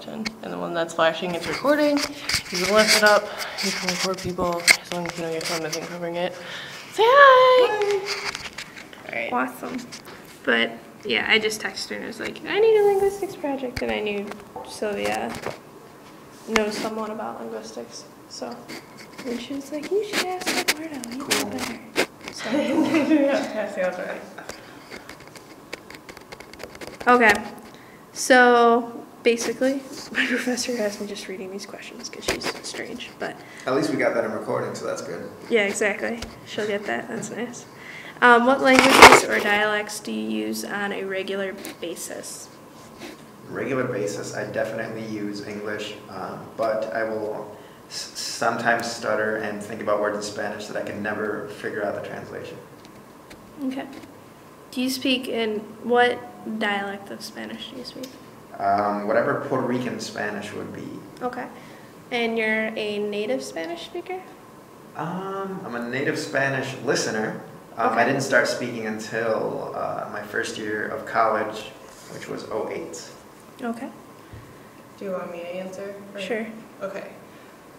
button, and the one that's flashing is recording. You can lift it up, you can record people, as long as you know your phone isn't covering it. Say hi! Alright. Awesome. But yeah, I just texted her and was like, I need a linguistics project, and I knew Sylvia knows somewhat about linguistics. So, and she was like, you should ask Eduardo, you know better. So. Yeah, that's right. Okay, so basically, my professor has me just reading these questions because she's strange, but. At least we got that in recording, so that's good. Yeah, exactly. She'll get that, that's nice. What languages or dialects do you use on a regular basis? Regular basis, I definitely use English, but I will sometimes stutter and think about words in Spanish that I can never figure out the translation. Okay. Do you speak in, what dialect of Spanish do you speak? Whatever Puerto Rican Spanish would be. Okay. And you're a native Spanish speaker? I'm a native Spanish listener. Okay. I didn't start speaking until my first year of college, which was 2008. Okay. Do you want me to answer? Or? Sure. Okay.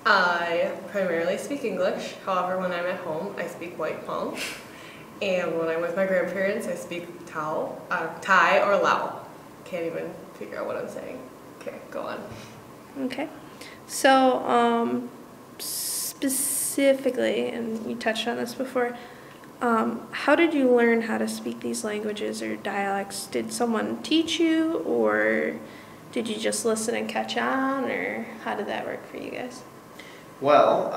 I primarily speak English. However, when I'm at home, I speak White Hmong. And when I'm with my grandparents, I speak Thai or Lao. Can't even figure out what I'm saying. Okay, go on. Okay. So, specifically, and you touched on this before, how did you learn how to speak these languages or dialects? Did someone teach you, or did you just listen and catch on, or how did that work for you guys? Well,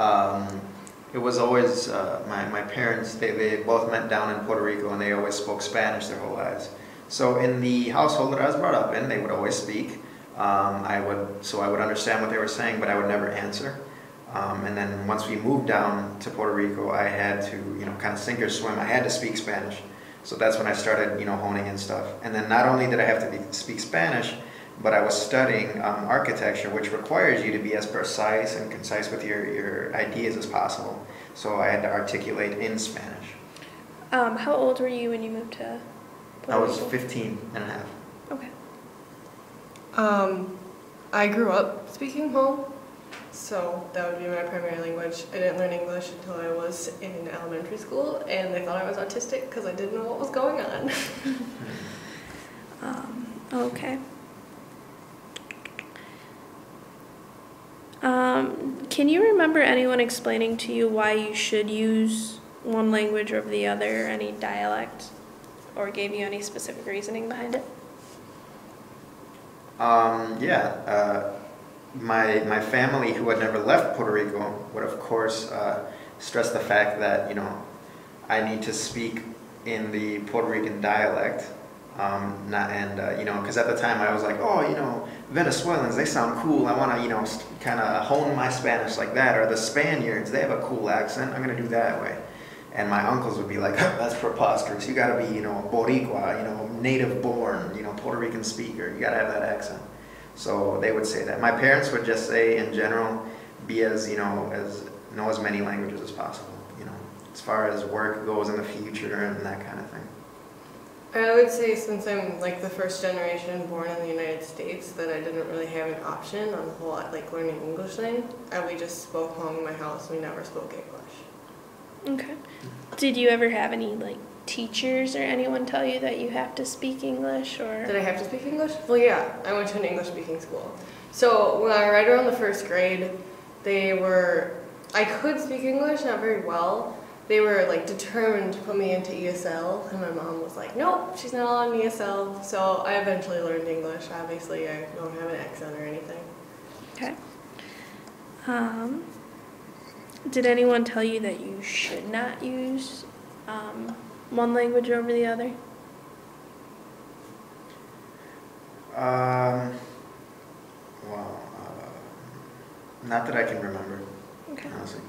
it was always, my parents, they both met down in Puerto Rico, and they always spoke Spanish their whole lives. So in the household that I was brought up in, they would always speak. I would understand what they were saying, but I would never answer. And then once we moved down to Puerto Rico, I had to, kind of sink or swim. I had to speak Spanish. So that's when I started, honing in stuff. And then not only did I have to speak Spanish, but I was studying architecture, which requires you to be as precise and concise with your ideas as possible. So I had to articulate in Spanish. How old were you when you moved to Puerto Rico? I was 15 and a half. Okay. I grew up speaking Hmong, so that would be my primary language. I didn't learn English until I was in elementary school, and they thought I was autistic because I didn't know what was going on. Okay. Can you remember anyone explaining to you why you should use one language over the other, any dialect, or gave you any specific reasoning behind it? My family, who had never left Puerto Rico, would of course stress the fact that I need to speak in the Puerto Rican dialect, because at the time I was like, Venezuelans, they sound cool. I want to kind of hone my Spanish like that, or the Spaniards, they have a cool accent. I'm gonna do that way. And my uncles would be like, that's preposterous. You gotta be, Boricua, native born, Puerto Rican speaker. You gotta have that accent. So they would say that. My parents would just say, in general, be as, know as many languages as possible, as far as work goes in the future and that kind of thing. I would say, since I'm like the first generation born in the United States, that I didn't really have an option on the whole learning English thing. We just spoke Hmong in my house. We never spoke English. Okay. Did you ever have any teachers or anyone tell you that you have to speak English, or? Did I have to speak English? Well, yeah. I went to an English speaking school. So when right around the first grade, I could speak English, not very well. They were determined to put me into ESL, and my mom was like, nope, she's not on ESL. So I eventually learned English. Obviously, I don't have an accent or anything. Okay. Did anyone tell you that you should not use one language over the other? Not that I can remember, Okay. honestly.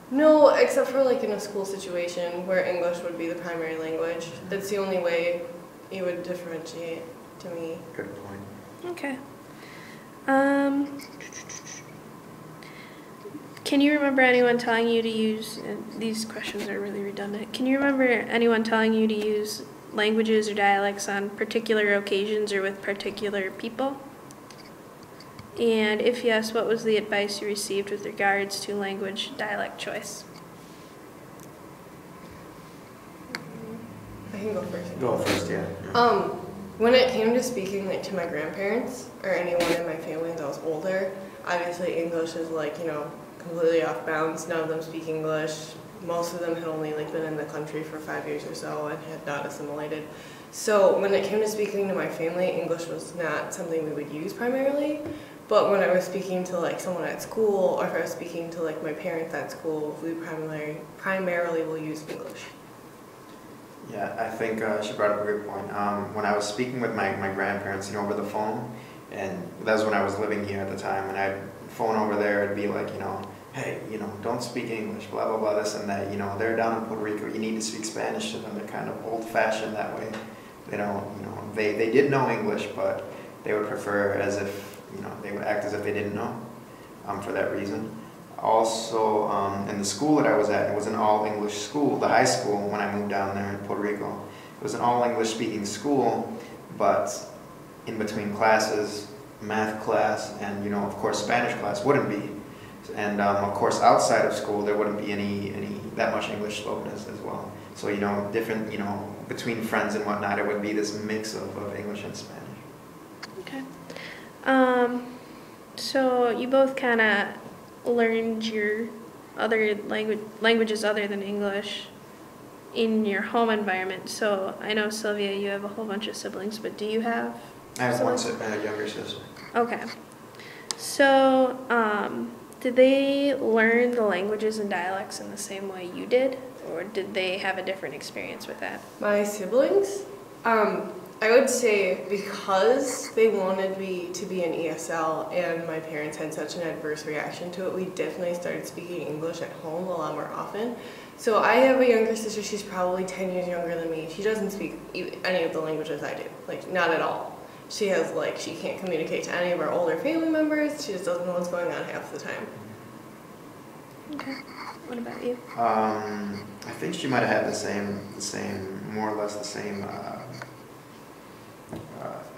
No, except for in a school situation where English would be the primary language. That's the only way you would differentiate to me. Good point. Okay. Can you remember anyone telling you to use, and these questions are really redundant, can you remember anyone telling you to use languages or dialects on particular occasions or with particular people? And if yes, what was the advice you received with regards to language dialect choice? I can go first. Go first, yeah. When it came to speaking like to my grandparents or anyone in my family that was older, obviously English is like, completely off bounds. None of them speak English. Most of them had only like been in the country for 5 years or so and had not assimilated. So when it came to speaking to my family, English was not something we would use primarily. But when I was speaking to like someone at school, or if I was speaking to like my parents at school, we primarily will use English. Yeah, I think she brought up a good point. When I was speaking with my grandparents, over the phone, and that was when I was living here at the time, and I'd phone over there, it'd be like, hey, don't speak English, blah, blah, blah, this and that. They're down in Puerto Rico, you need to speak Spanish to them. They're kind of old-fashioned that way. They don't, they did know English, but they would prefer as if, they would act as if they didn't know, for that reason. Also, in the school that I was at, it was an all-English school, the high school, when I moved down there in Puerto Rico. It was an all-English speaking school, but in between classes, math class and, of course, Spanish class wouldn't be. And, of course, outside of school, there wouldn't be any that much English spoken as well. So, different, between friends and whatnot, it would be this mix of English and Spanish. Okay. So you both kind of learned your other languages other than English in your home environment. So I know, Sylvia, you have a whole bunch of siblings, but do you have I have siblings? one younger sister. Okay. So, did they learn the languages and dialects in the same way you did? Or did they have a different experience with that? My siblings, I would say because they wanted me to be an ESL and my parents had such an adverse reaction to it, we definitely started speaking English at home a lot more often. So I have a younger sister, she's probably 10 years younger than me. She doesn't speak any of the languages I do, like not at all. She has she can't communicate to any of our older family members, she just doesn't know what's going on half the time. Okay. What about you? I think she might have had the same, more or less the same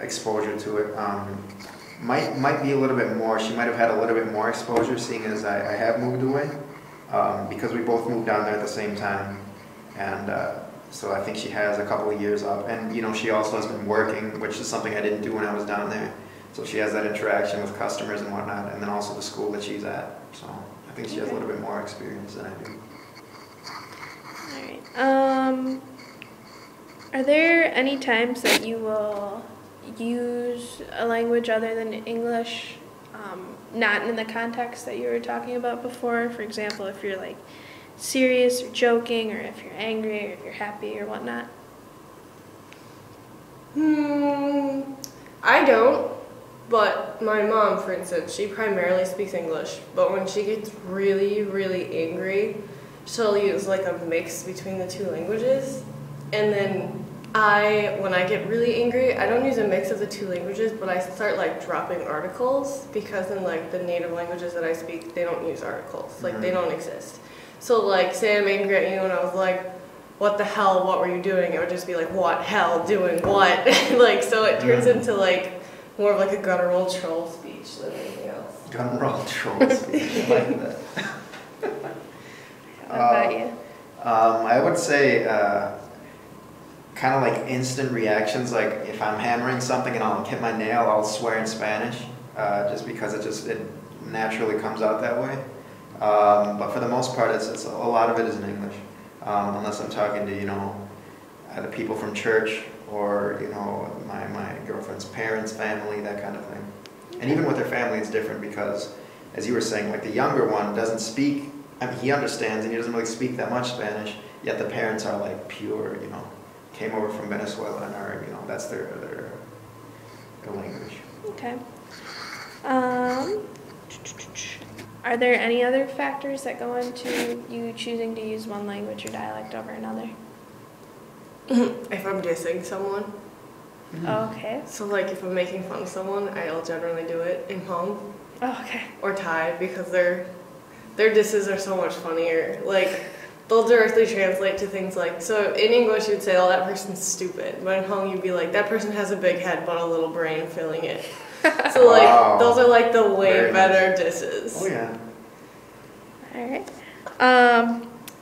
exposure to it. Might be a little bit more. She might have had a little bit more exposure, seeing as I have moved away, because we both moved down there at the same time, and so I think she has a couple of years up. And she also has been working, which is something I didn't do when I was down there. So she has that interaction with customers and whatnot, and then also the school that she's at. So I think she has a little bit more experience than I do. All right. Are there any times that you will use a language other than English, not in the context that you were talking about before? For example, if you're serious or joking, or if you're angry, or if you're happy or whatnot? I don't, but my mom, for instance, she primarily speaks English, but when she gets really, really angry, she'll use a mix between the two languages. And then when I get really angry, I don't use a mix of the two languages, but I start dropping articles, because in the native languages that I speak, they don't use articles, they don't exist. So say I'm angry at you and I was like, what the hell, what were you doing? It would just be what hell, doing what? So it turns into more of a guttural troll speech than anything else. Guttural troll speech, I like that. What about you? I would say kind of instant reactions. If I'm hammering something and I'll hit my nail, I'll swear in Spanish, just because it naturally comes out that way. But for the most part, it's a lot of it is in English, unless I'm talking to either people from church or my girlfriend's parents, family, that kind of thing. And even with their family, it's different because, as you were saying, the younger one doesn't speak. I mean, he understands and he doesn't really speak that much Spanish. Yet the parents are pure, came over from Venezuela and are that's their language. Okay. Are there any other factors that go into you choosing to use one language or dialect over another? If I'm dissing someone. Oh, okay. So if I'm making fun of someone, I'll generally do it in home. Oh, okay. Or Thai, because their disses are so much funnier. They'll directly translate to things so in English you'd say, oh, that person's stupid. But in home you'd be that person has a big head but a little brain filling it. So like Wow. those are like the way Very better disses. Oh yeah. All right.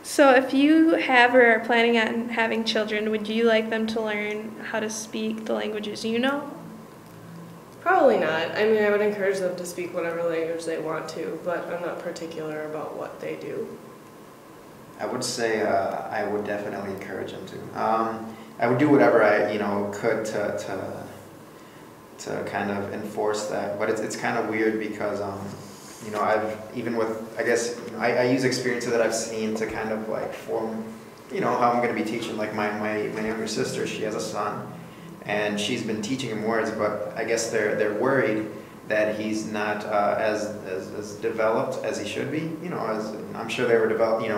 So if you have or are planning on having children, would you like them to learn how to speak the languages you know? Probably not. I mean, I would encourage them to speak whatever language they want to, but I'm not particular about what they do. I would say I would definitely encourage them to. I would do whatever I could to kind of enforce that, but it's kind of weird because I've even with I use experiences that I've seen to kind of like form how I'm going to be teaching. Like my younger sister, she has a son, and she's been teaching him words, but I guess they're worried that he's not as developed as he should be. As I'm sure they were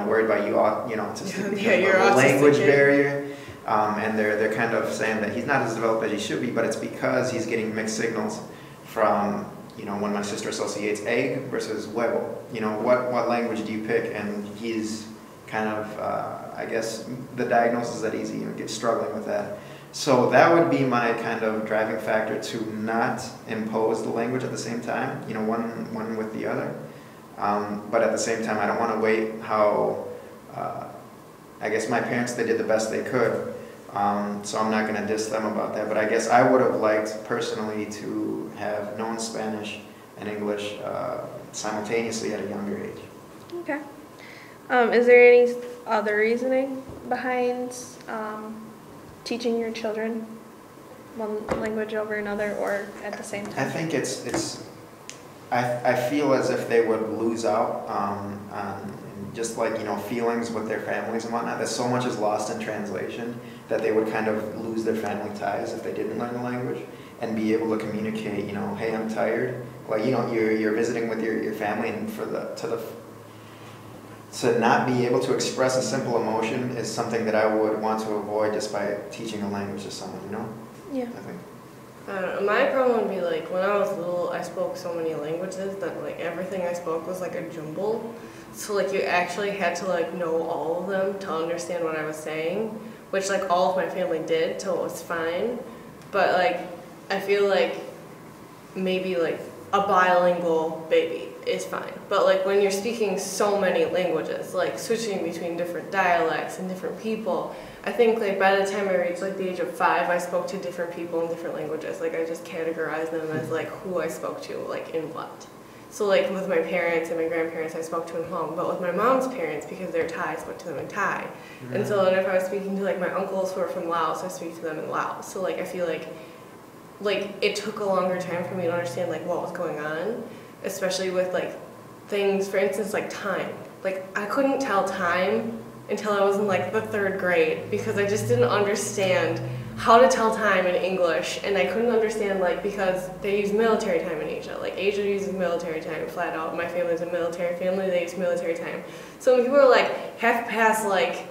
worried by autistic because you're of the autistic language kid. barrier. And they're kind of saying that he's not as developed as he should be, but it's because he's getting mixed signals from when my sister associates egg versus huevo. What language do you pick? And he's kind of I guess the diagnosis that he's struggling with that. So that would be my kind of driving factor to not impose the language at the same time. One with the other. But at the same time, I don't want to wait how. I guess my parents, they did the best they could, so I'm not going to diss them about that, but I guess I would have liked personally to have known Spanish and English simultaneously at a younger age. Okay. Is there any other reasoning behind teaching your children one language over another or at the same time? I think I feel as if they would lose out on just like feelings with their families and whatnot. That so much is lost in translation that they would kind of lose their family ties if they didn't learn the language and be able to communicate. Hey, I'm tired. Like you're visiting with your family, and to not be able to express a simple emotion is something that I would want to avoid just by teaching a language to someone. Yeah. I think. I don't know. My problem would be like when I was little, I spoke so many languages that like everything I spoke was like a jumble. So like you actually had to like know all of them to understand what I was saying, which like all of my family did, so it was fine. But like I feel like maybe like a bilingual baby is fine. But like when you're speaking so many languages, like switching between different dialects and different people, I think like by the time I reached like the age of 5, I spoke to different people in different languages. Like I just categorized them as like who I spoke to, like in what. So like with my parents and my grandparents, I spoke to in home, but with my mom's parents, because they're Thai, I spoke to them in Thai. Mm-hmm. And so then if I was speaking to like my uncles who are from Laos, I speak to them in Laos. So like I feel like it took a longer time for me to understand like what was going on, especially with like things, for instance, like time. Like I couldn't tell time until I was in like the 3rd grade because I just didn't understand how to tell time in English, and I couldn't understand like because they use military time in Asia. Like Asia uses military time flat out. My family's a military family, they use military time. So when people are like half past like